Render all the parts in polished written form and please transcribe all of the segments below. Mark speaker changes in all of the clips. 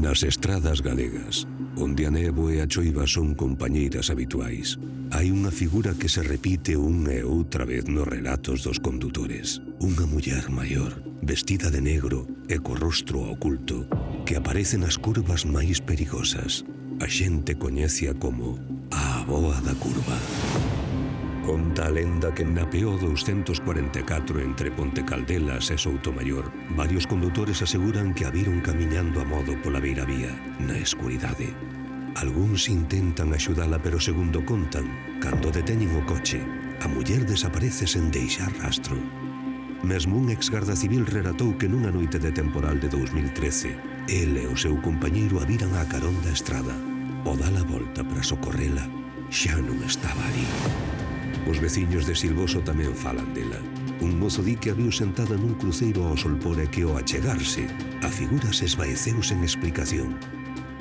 Speaker 1: Nas estradas galegas, onde a néboa e a choiva son compañeiras habituais, hai unha figura que se repite unha e outra vez nos relatos dos condutores. Unha muller maior, vestida de negro e co rostro oculto, que aparece nas curvas máis perigosas. A xente coñécia como a Avoa da Curva. Conta a lenda que na PO 244 entre Ponte Caldelas e Soutomaior, varios condutores aseguran que a viron camiñando a modo pola beiravía, na escuridade. Algúns intentan axudala, pero segundo contan, cando deteñen o coche, a muller desaparece sen deixar rastro. Mesmo un ex-garda civil relatou que nunha noite de temporal de 2013, ele e o seu compañeiro a viran á carón da estrada. O dar a volta para socorrela xa non estaba ali. Os veciños de Silvoso tamén falan dela. Un mozo di que a viu sentada nun cruceiro ao solpor e que ao achegarse, a figura se esvaeceu sen explicación.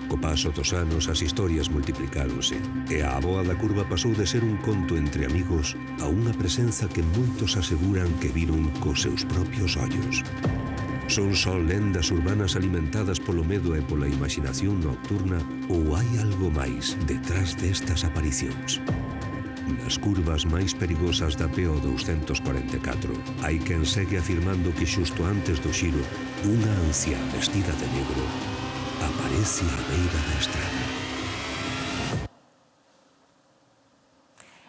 Speaker 1: Co paso dos anos as historias multiplicáronse e a Avoa da Curva pasou de ser un conto entre amigos a unha presenza que moitos aseguran que viron cos seus propios ollos. Son só lendas urbanas alimentadas polo medo e pola imaginación nocturna ou hai algo máis detrás destas aparicións? Nas curvas máis perigosas da PO 244, hai quen segue afirmando que xusto antes do xiro, unha anciá vestida de negro aparece á beira da estrada.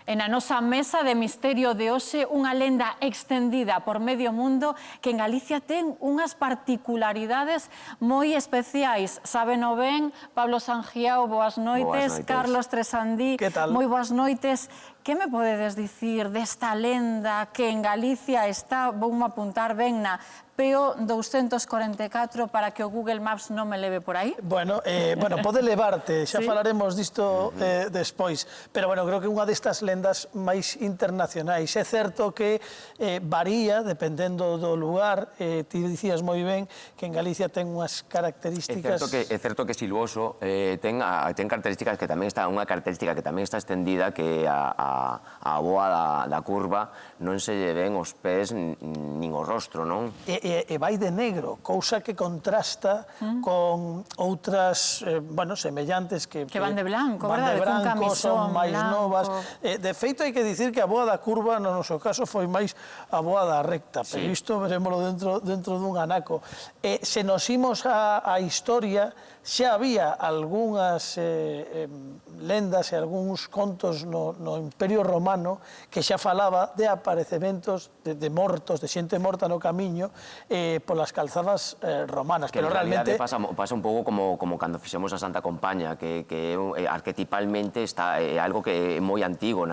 Speaker 2: E na nosa mesa de misterio de hoxe, unha lenda extendida por medio mundo que en Galicia ten unhas particularidades moi especiais. Sábeno ben, Pablo Sangiao, boas noites. Carlos Tresandí, moi boas noites. Que me podedes dicir desta lenda que en Galicia está, vou apuntar ben na PO 244 para que o Google Maps non me leve por aí?
Speaker 3: Bueno, pode levarte, xa falaremos disto despois, pero bueno, creo que unha destas lendas máis internacionais. É certo que varía, dependendo do lugar, ti dicías moi ben que en Galicia ten unhas características...
Speaker 4: É certo que Silvoso ten características que tamén está, unha característica que tamén está extendida, que a Avoa da Curva non se lle ven os pés nin o rostro, non?
Speaker 3: E vai de negro, cousa que contrasta con outras, semellantes que
Speaker 2: van de blanco, verdade?
Speaker 3: Van de branco, son máis novas. De feito, hai que dicir que a Avoa da Curva, no noso caso, foi máis a Avoa da Recta, pero isto verémoslo dentro dun anaco. Se nos imos á historia, xa había algunhas lendas e algúns contos no Imperio Romano que xa falaba de aparecementos de mortos, de xente morta no camiño polas calzadas romanas.
Speaker 4: Que en realidade pasa un pouco como cando fixemos a Santa Compaña, que arquetipalmente é algo que é moi antigo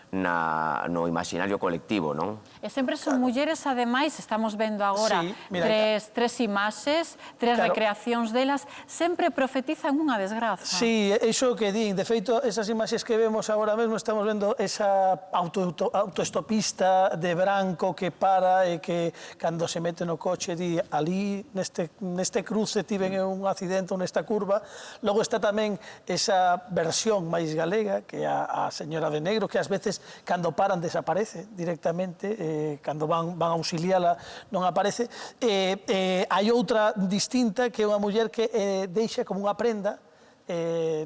Speaker 4: no imaginario colectivo, non?
Speaker 2: E sempre son mulleres, ademais, estamos vendo agora tres imaxes, tres recreacións delas, sempre profetizan unha desgraza.
Speaker 3: Sí, iso que din. De feito, esas imaxes que vemos agora mesmo, estamos vendo esa autoestopista de branco que para e que, cando se mete no coche, di, ali, neste cruce, tiven un accidente nesta curva. Logo está tamén esa versión máis galega, que é a señora de negro, que ás veces, cando paran, desaparece directamente, cando van a auxiliala non aparece. Hai outra distinta, que é unha muller que deixa como unha prenda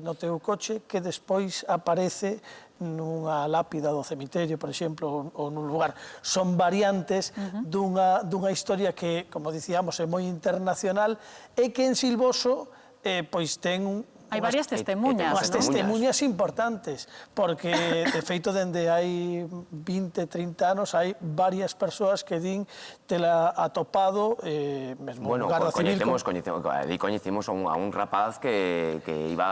Speaker 3: no teu coche, que despois aparece nunha lápida do cemiterio, por exemplo, ou nun lugar. Son variantes dunha historia que, como dicíamos, é moi internacional e que en Silvoso pois ten...
Speaker 2: Hai varias testemunhas.
Speaker 3: Unhas testemunhas importantes, porque, de feito, dende hai 20, 30 anos, hai varias persoas que din tela atopado, mesmo un garda civil...
Speaker 4: Coñecemos a un rapaz que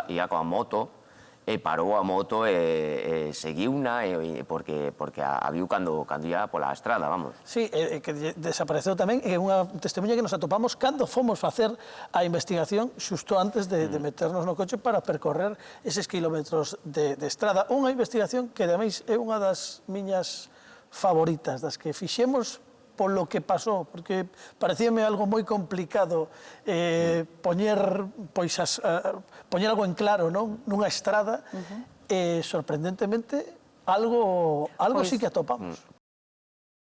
Speaker 4: ia coa moto, e parou a moto e seguiuna, porque a viu cando ia pola estrada, vamos.
Speaker 3: Sí, que desapareceu tamén, é unha testemunha que nos atopamos cando fomos facer a investigación xusto antes de meternos no coche para percorrer eses kilómetros de estrada. Unha investigación que, ademais, é unha das miñas favoritas, das que fixemos polo que pasou, porque parecíame algo moi complicado poñer algo en claro nunha estrada, e, sorprendentemente, algo sí que atopamos.